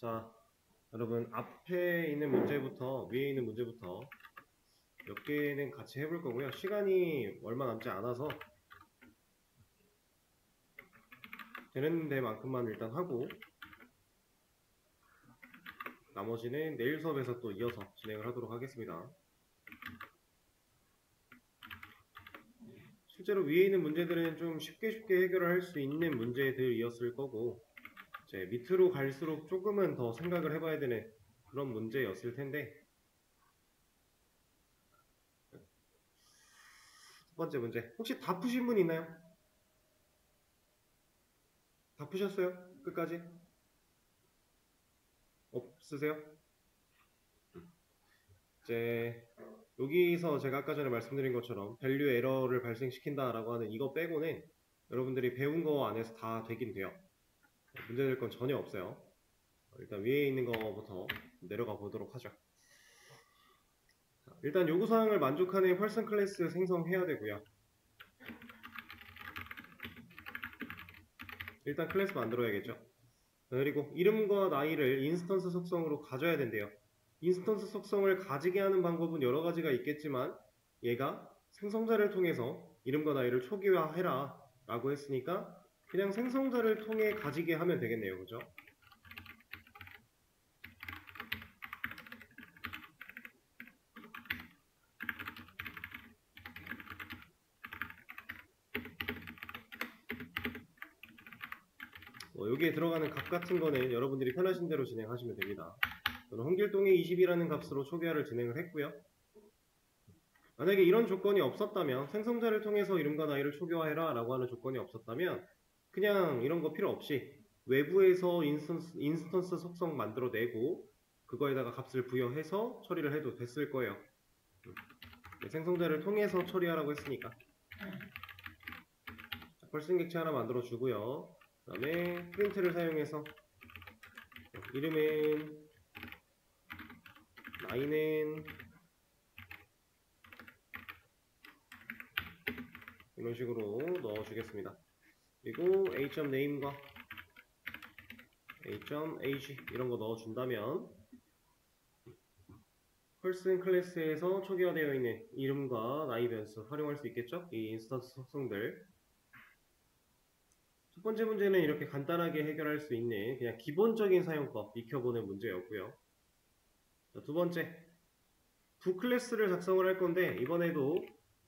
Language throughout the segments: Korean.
자, 여러분 앞에 있는 문제부터 위에 있는 문제부터 몇 개는 같이 해볼 거고요. 시간이 얼마 남지 않아서 되는 데만큼만 일단 하고 나머지는 내일 수업에서 또 이어서 진행을 하도록 하겠습니다. 실제로 위에 있는 문제들은 좀 쉽게 해결할 수 있는 문제들이었을 거고 이제 밑으로 갈수록 조금은 더 생각을 해봐야 되는 그런 문제였을 텐데 첫 번째 문제 혹시 다 푸신 분 있나요? 다 푸셨어요? 끝까지? 없으세요? 이제 여기서 제가 아까 전에 말씀드린 것처럼 밸류 에러를 발생시킨다라고 하는 이거 빼고는 여러분들이 배운 거 안에서 다 되긴 돼요. 문제될 건 전혀 없어요. 일단 위에 있는 거부터 내려가 보도록 하죠. 일단 요구사항을 만족하는 펄슨 클래스 생성해야 되고요. 일단 클래스 만들어야겠죠. 그리고 이름과 나이를 인스턴스 속성으로 가져야 된대요. 인스턴스 속성을 가지게 하는 방법은 여러 가지가 있겠지만 얘가 생성자를 통해서 이름과 나이를 초기화해라 라고 했으니까 그냥 생성자를 통해 가지게 하면 되겠네요. 그죠? 여기에 들어가는 값 같은 거는 여러분들이 편하신 대로 진행하시면 됩니다. 저는 홍길동의 20이라는 값으로 초기화를 진행을 했고요. 만약에 이런 조건이 없었다면 생성자를 통해서 이름과 나이를 초기화해라 라고 하는 조건이 없었다면 그냥 이런 거 필요 없이 외부에서 인스턴스 속성 만들어내고 그거에다가 값을 부여해서 처리를 해도 됐을 거예요. 생성자를 통해서 처리하라고 했으니까. 펄슨 객체 하나 만들어 주고요. 그 다음에 프린트를 사용해서 이름은 나이는 이런 식으로 넣어주겠습니다. 그리고 a.name과 a.age 이런 거 넣어준다면 펄슨 클래스에서 초기화되어 있는 이름과 나이 변수 활용할 수 있겠죠? 이 인스턴스 속성들. 첫 번째 문제는 이렇게 간단하게 해결할 수 있는 그냥 기본적인 사용법 익혀보는 문제였고요. 자, 두 번째, 두 클래스를 작성을 할 건데 이번에도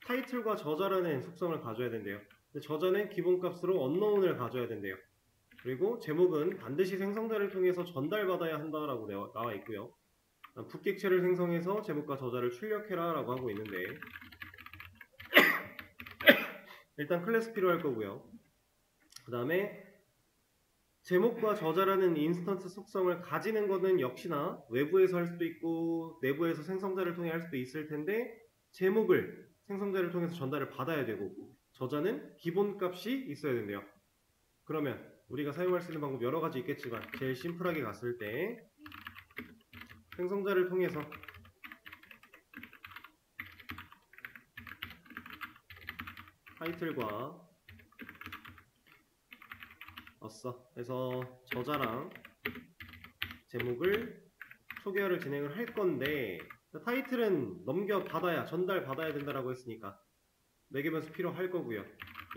타이틀과 저자라는 속성을 가져야 된대요. 근데 저자는 기본값으로 unknown을 가져야 된대요. 그리고 제목은 반드시 생성자를 통해서 전달받아야 한다라고 나와 있고요. 붓객체를 생성해서 제목과 저자를 출력해라 라고 하고 있는데 일단 클래스 필요할 거고요. 그 다음에 제목과 저자라는 인스턴스 속성을 가지는 것은 역시나 외부에서 할 수도 있고 내부에서 생성자를 통해 할 수도 있을 텐데 제목을 생성자를 통해서 전달을 받아야 되고 저자는 기본값이 있어야 된대요. 그러면 우리가 사용할 수 있는 방법 여러 가지 있겠지만 제일 심플하게 갔을 때 생성자를 통해서 타이틀과 해서 저자랑 제목을 초기화를 진행을 할 건데 타이틀은 넘겨받아야 전달받아야 된다라고 했으니까 매개변수 필요할 거고요.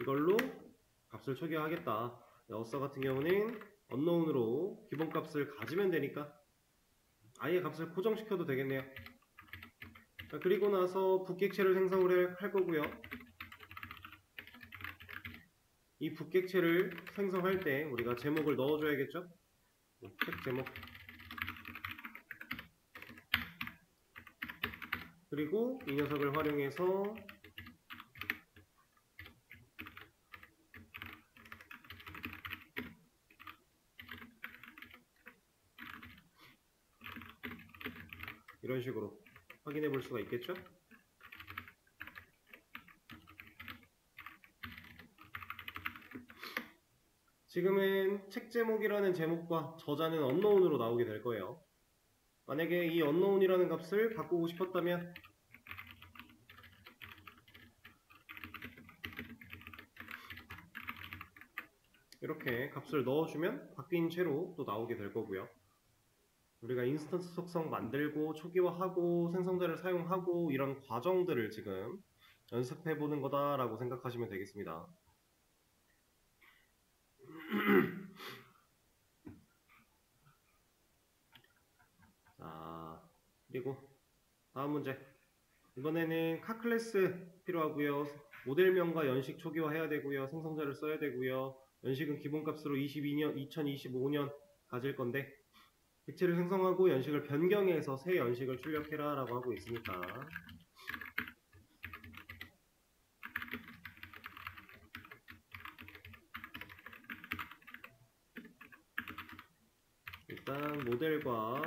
이걸로 값을 초기화하겠다. 어서 같은 경우는 unknown으로 기본값을 가지면 되니까 아예 값을 고정시켜도 되겠네요. 자, 그리고 나서 붓객체를 생성을 할 거고요. 이 붓객체를 생성할 때 우리가 제목을 넣어줘야겠죠? 책 제목 그리고 이 녀석을 활용해서 이런 식으로 확인해 볼 수가 있겠죠? 지금은 책 제목이라는 제목과 저자는 unknown으로 나오게 될 거예요. 만약에 이 unknown이라는 값을 바꾸고 싶었다면 이렇게 값을 넣어주면 바뀐 채로 또 나오게 될 거고요. 우리가 인스턴스 속성 만들고 초기화하고 생성자를 사용하고 이런 과정들을 지금 연습해 보는 거다라고 생각하시면 되겠습니다. 자, 그리고 다음 문제. 이번에는 카 클래스 필요하고요. 모델명과 연식 초기화 해야 되고요. 생성자를 써야 되고요. 연식은 기본값으로 2025년 가질 건데 객체를 생성하고 연식을 변경해서 새 연식을 출력해라 라고 하고 있으니까 일단 모델과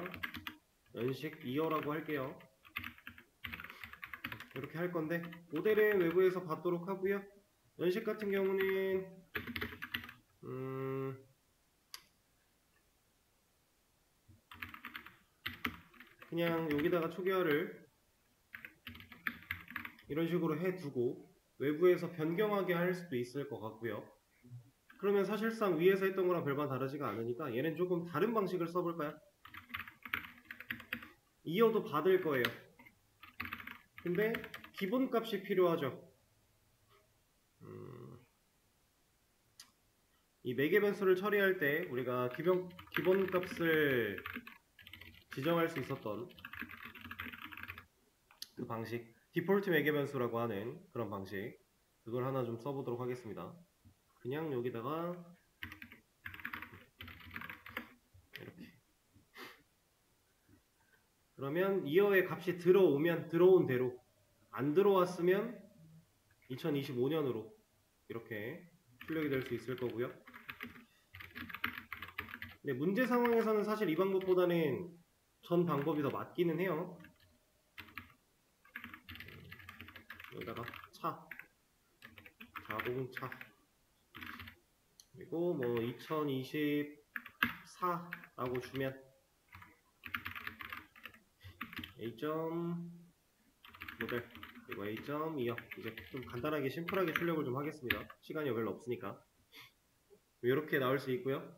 연식 2어라고 할게요. 이렇게 할 건데 모델은 외부에서 받도록 하고요. 연식 같은 경우는 그냥 여기다가 초기화를 이런 식으로 해두고 외부에서 변경하게 할 수도 있을 것 같고요. 그러면 사실상 위에서 했던 거랑 별반 다르지가 않으니까 얘는 조금 다른 방식을 써볼까요? 이어도 받을 거예요. 근데 기본값이 필요하죠. 이 매개 변수를 처리할 때 우리가 기본값을 지정할 수 있었던 그 방식, 디폴트 매개 변수라고 하는 그런 방식, 그걸 하나 좀 써보도록 하겠습니다. 그냥 여기다가 이렇게. 그러면 이어의 값이 들어오면 들어온 대로, 안 들어왔으면 2025년으로 이렇게 출력이 될 수 있을 거고요. 근데 문제 상황에서는 사실 이 방법보다는 전 방법이 더 맞기는 해요. 여기다가 자동차, 그리고 뭐 2024라고 주면 A.모델 그리고 A.2요. 이제 좀 간단하게 심플하게 출력을 좀 하겠습니다. 시간이 별로 없으니까. 이렇게 나올 수 있고요.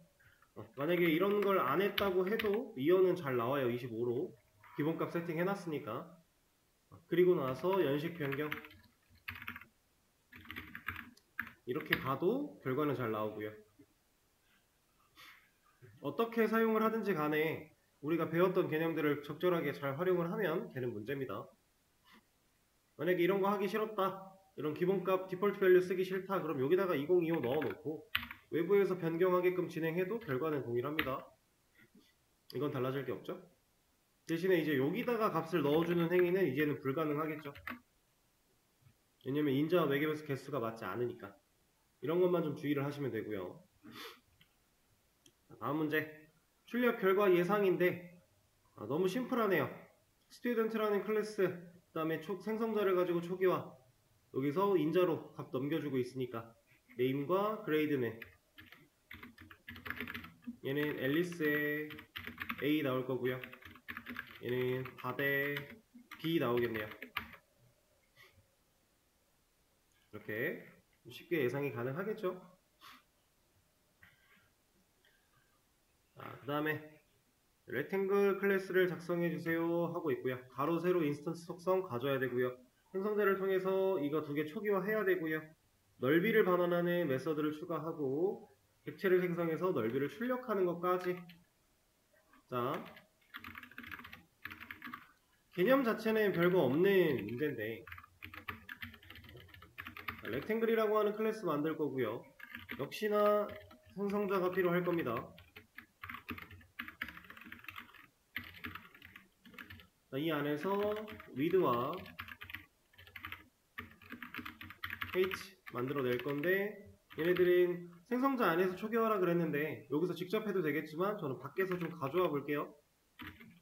만약에 이런 걸 안 했다고 해도 이어는 잘 나와요. 25로 기본값 세팅 해놨으니까. 그리고 나서 연식 변경 이렇게 가도 결과는 잘 나오고요. 어떻게 사용을 하든지 간에 우리가 배웠던 개념들을 적절하게 잘 활용을 하면 되는 문제입니다. 만약에 이런 거 하기 싫었다, 이런 기본값 디폴트 밸류 쓰기 싫다, 그럼 여기다가 2025 넣어놓고 외부에서 변경하게끔 진행해도 결과는 동일합니다. 이건 달라질 게 없죠. 대신에 이제 여기다가 값을 넣어주는 행위는 이제는 불가능하겠죠. 왜냐면 인자와 매개변수 개수가 맞지 않으니까. 이런 것만 좀 주의를 하시면 되고요. 다음 문제. 출력 결과 예상인데 너무 심플하네요. 스튜던트라는 클래스, 그 다음에 생성자를 가지고 초기화, 여기서 인자로 값 넘겨주고 있으니까 네임과 그레이드는 얘는 앨리스의 A 나올 거고요. 얘는 바데 B 나오겠네요. 이렇게 쉽게 예상이 가능하겠죠. 그 다음에 렉탱글 클래스를 작성해주세요 하고 있고요. 가로 세로 인스턴스 속성 가져야 되고요. 생성자를 통해서 이거 두 개 초기화 해야 되고요. 넓이를 반환하는 메서드를 추가하고 객체를 생성해서 넓이를 출력하는 것까지. 자, 개념 자체는 별거 없는 문제인데 렉탱글이라고 하는 클래스 만들 거고요. 역시나 생성자가 필요할 겁니다. 이 안에서 width와 h 만들어낼 건데 얘네들은 생성자 안에서 초기화라 그랬는데 여기서 직접 해도 되겠지만 저는 밖에서 좀 가져와 볼게요.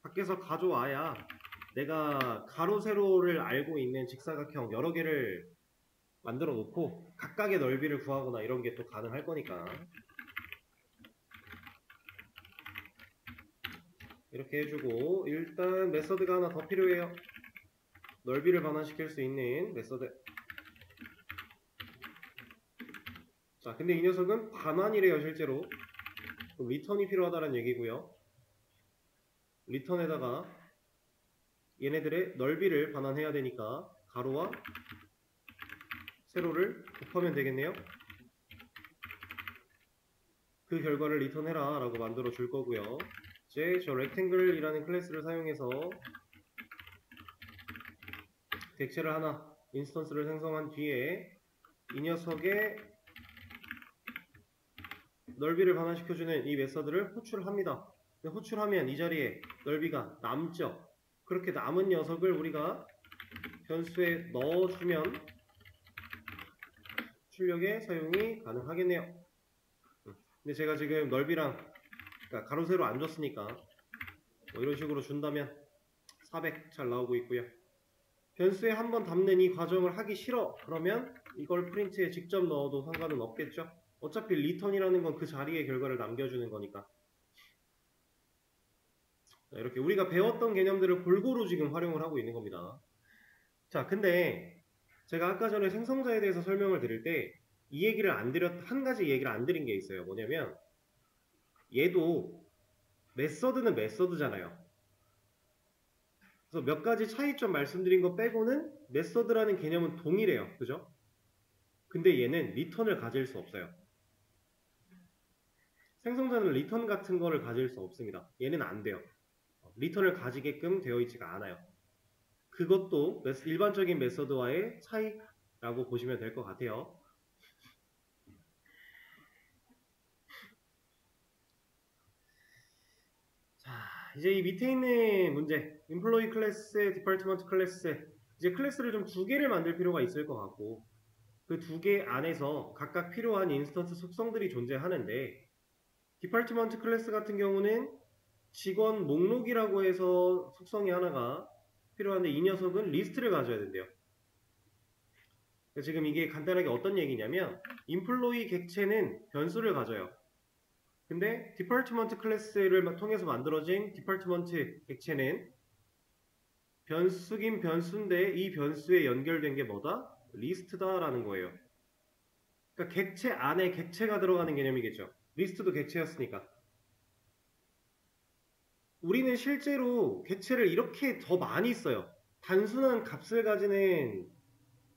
밖에서 가져와야 내가 가로 세로를 알고 있는 직사각형 여러 개를 만들어 놓고 각각의 넓이를 구하거나 이런 게 또 가능할 거니까 이렇게 해주고, 일단 메서드가 하나 더 필요해요. 넓이를 반환시킬 수 있는 메서드. 자, 근데 이 녀석은 반환이래요. 실제로 리턴이 필요하다는 얘기고요. 리턴에다가 얘네들의 넓이를 반환해야 되니까 가로와 세로를 곱하면 되겠네요. 그 결과를 리턴해라 라고 만들어 줄 거고요. 이제 저 rectangle이라는 클래스를 사용해서 객체를 하나 인스턴스를 생성한 뒤에 이 녀석의 넓이를 반환시켜주는 이 메서드를 호출합니다. 호출하면 이 자리에 넓이가 남죠. 그렇게 남은 녀석을 우리가 변수에 넣어주면 출력에 사용이 가능하겠네요. 근데 제가 지금 넓이랑 그러니까 가로 세로 안 줬으니까 뭐 이런 식으로 준다면 400 잘 나오고 있고요. 변수에 한번 담는 이 과정을 하기 싫어 그러면 이걸 프린트에 직접 넣어도 상관은 없겠죠. 어차피 리턴이라는 건 그 자리에 결과를 남겨주는 거니까. 자, 이렇게 우리가 배웠던 개념들을 골고루 지금 활용을 하고 있는 겁니다. 자, 근데 제가 아까 전에 생성자에 대해서 설명을 드릴 때 이 얘기를 한 가지 얘기를 안 드린 게 있어요. 뭐냐면 얘도 메서드는 메서드잖아요. 그래서 몇 가지 차이점 말씀드린 거 빼고는 메서드라는 개념은 동일해요. 그죠? 근데 얘는 리턴을 가질 수 없어요. 생성자는 리턴 같은 거를 가질 수 없습니다. 얘는 안 돼요. 리턴을 가지게끔 되어 있지가 않아요. 그것도 일반적인 메서드와의 차이라고 보시면 될 것 같아요. 자, 이제 이 밑에 있는 문제, employee 클래스에 department 클래스에 이제 클래스를 좀 두 개를 만들 필요가 있을 것 같고 그 두 개 안에서 각각 필요한 인스턴스 속성들이 존재하는데 디파트먼트 클래스 같은 경우는 직원 목록이라고 해서 속성이 하나가 필요한데 이 녀석은 리스트를 가져야 된대요. 지금 이게 간단하게 어떤 얘기냐면 인플로이 객체는 변수를 가져요. 근데 디파트먼트 클래스를 통해서 만들어진 디파트먼트 객체는 변수긴 변수인데 이 변수에 연결된 게 뭐다? 리스트다라는 거예요. 그러니까 객체 안에 객체가 들어가는 개념이겠죠. 리스트도 객체였으니까. 우리는 실제로 객체를 이렇게 더 많이 써요. 단순한 값을 가지는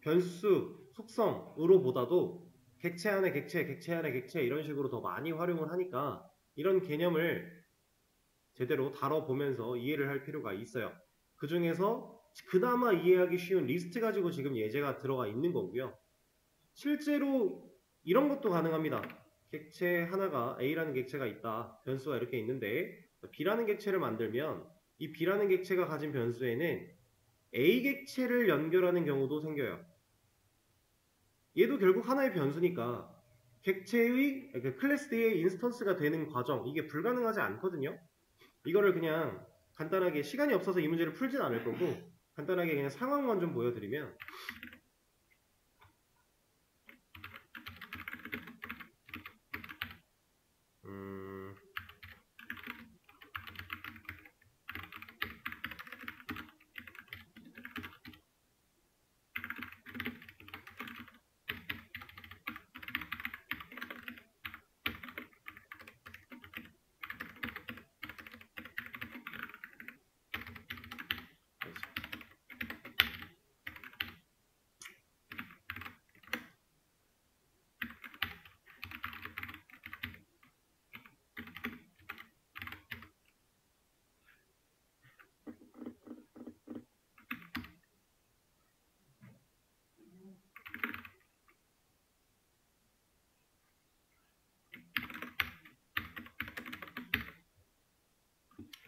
변수, 속성으로 보다도 객체 안에 객체, 객체 안에 객체 이런 식으로 더 많이 활용을 하니까 이런 개념을 제대로 다뤄보면서 이해를 할 필요가 있어요. 그 중에서 그나마 이해하기 쉬운 리스트 가지고 지금 예제가 들어가 있는 거고요. 실제로 이런 것도 가능합니다. 객체 하나가 A라는 객체가 있다. 변수가 이렇게 있는데 B라는 객체를 만들면 이 B라는 객체가 가진 변수에는 A 객체를 연결하는 경우도 생겨요. 얘도 결국 하나의 변수니까 객체의 클래스의 인스턴스가 되는 과정 이게 불가능하지 않거든요. 이거를 그냥 간단하게 시간이 없어서 이 문제를 풀진 않을 거고 간단하게 그냥 상황만 좀 보여드리면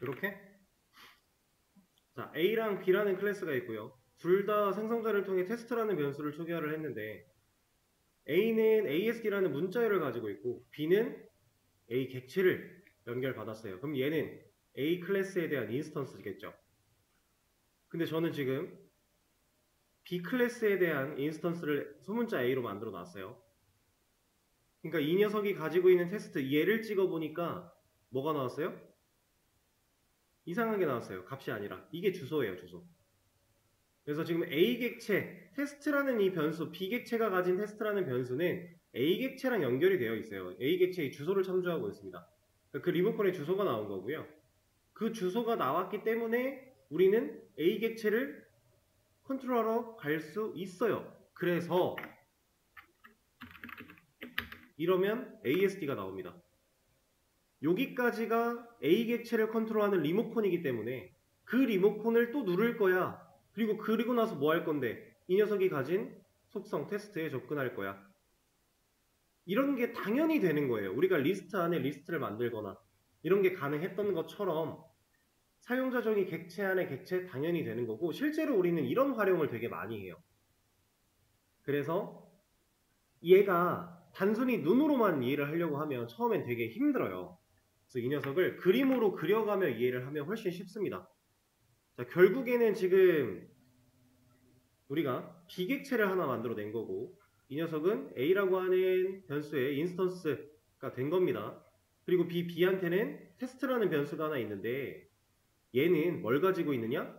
이렇게 자 A랑 B라는 클래스가 있고요. 둘 다 생성자를 통해 테스트라는 변수를 초기화를 했는데 A는 ASD라는 문자열을 가지고 있고 B는 A 객체를 연결받았어요. 그럼 얘는 A 클래스에 대한 인스턴스겠죠. 근데 저는 지금 B 클래스에 대한 인스턴스를 소문자 A로 만들어 놨어요. 그러니까 이 녀석이 가지고 있는 테스트 얘를 찍어보니까 뭐가 나왔어요? 이상하게 나왔어요. 값이 아니라. 이게 주소예요. 주소. 그래서 지금 A 객체, 테스트라는 이 변수, B 객체가 가진 테스트라는 변수는 A 객체랑 연결이 되어 있어요. A 객체의 주소를 참조하고 있습니다. 그 리모컨에 주소가 나온 거고요. 그 주소가 나왔기 때문에 우리는 A 객체를 컨트롤하러 갈 수 있어요. 그래서 이러면 ASD가 나옵니다. 여기까지가 A 객체를 컨트롤하는 리모컨이기 때문에 그 리모컨을 또 누를 거야. 그리고 나서 뭐 할 건데? 이 녀석이 가진 속성 테스트에 접근할 거야. 이런 게 당연히 되는 거예요. 우리가 리스트 안에 리스트를 만들거나 이런 게 가능했던 것처럼 사용자 정의 객체 안에 객체 당연히 되는 거고, 실제로 우리는 이런 활용을 되게 많이 해요. 그래서 얘가 단순히 눈으로만 이해를 하려고 하면 처음엔 되게 힘들어요. 그래서 이 녀석을 그림으로 그려가며 이해를 하면 훨씬 쉽습니다. 자, 결국에는 지금 우리가 비객체를 하나 만들어낸 거고, 이 녀석은 A라고 하는 변수의 인스턴스가 된 겁니다. 그리고 B한테는 테스트라는 변수가 하나 있는데, 얘는 뭘 가지고 있느냐?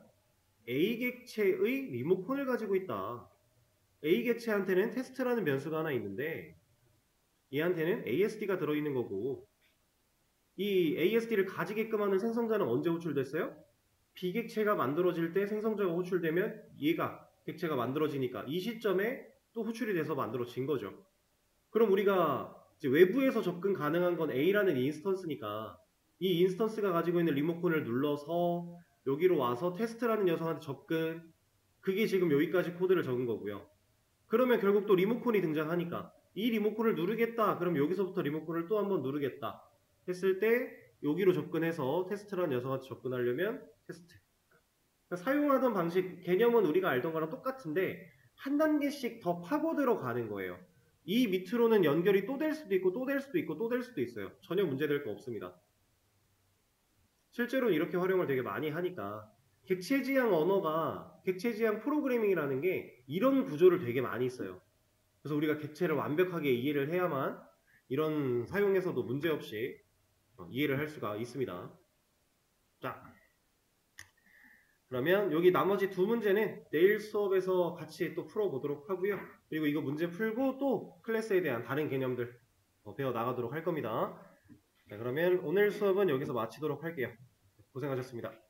A 객체의 리모컨을 가지고 있다. A 객체한테는 테스트라는 변수가 하나 있는데, 얘한테는 ASD가 들어있는 거고, 이 ASD를 가지게끔 하는 생성자는 언제 호출됐어요? 비객체가 만들어질 때 생성자가 호출되면 얘가 객체가 만들어지니까 이 시점에 또 호출이 돼서 만들어진 거죠. 그럼 우리가 이제 외부에서 접근 가능한 건 A라는 인스턴스니까 이 인스턴스가 가지고 있는 리모컨을 눌러서 여기로 와서 테스트라는 녀석한테 접근, 그게 지금 여기까지 코드를 적은 거고요. 그러면 결국 또 리모컨이 등장하니까 이 리모컨을 누르겠다. 그럼 여기서부터 리모컨을 또 한번 누르겠다 했을 때 여기로 접근해서 테스트라는 녀석한테 접근하려면 테스트. 그러니까 사용하던 방식, 개념은 우리가 알던 거랑 똑같은데 한 단계씩 더 파고 들어가는 거예요. 이 밑으로는 연결이 또 될 수도 있고 또 될 수도 있고 또 될 수도 있어요. 전혀 문제될 거 없습니다. 실제로는 이렇게 활용을 되게 많이 하니까 객체지향 언어가, 객체지향 프로그래밍이라는 게 이런 구조를 되게 많이 써요. 그래서 우리가 객체를 완벽하게 이해를 해야만 이런 사용에서도 문제없이 이해를 할 수가 있습니다. 자, 그러면 여기 나머지 두 문제는 내일 수업에서 같이 또 풀어보도록 하고요. 그리고 이거 문제 풀고 또 클래스에 대한 다른 개념들 배워 나가도록 할 겁니다. 자, 그러면 오늘 수업은 여기서 마치도록 할게요. 고생하셨습니다.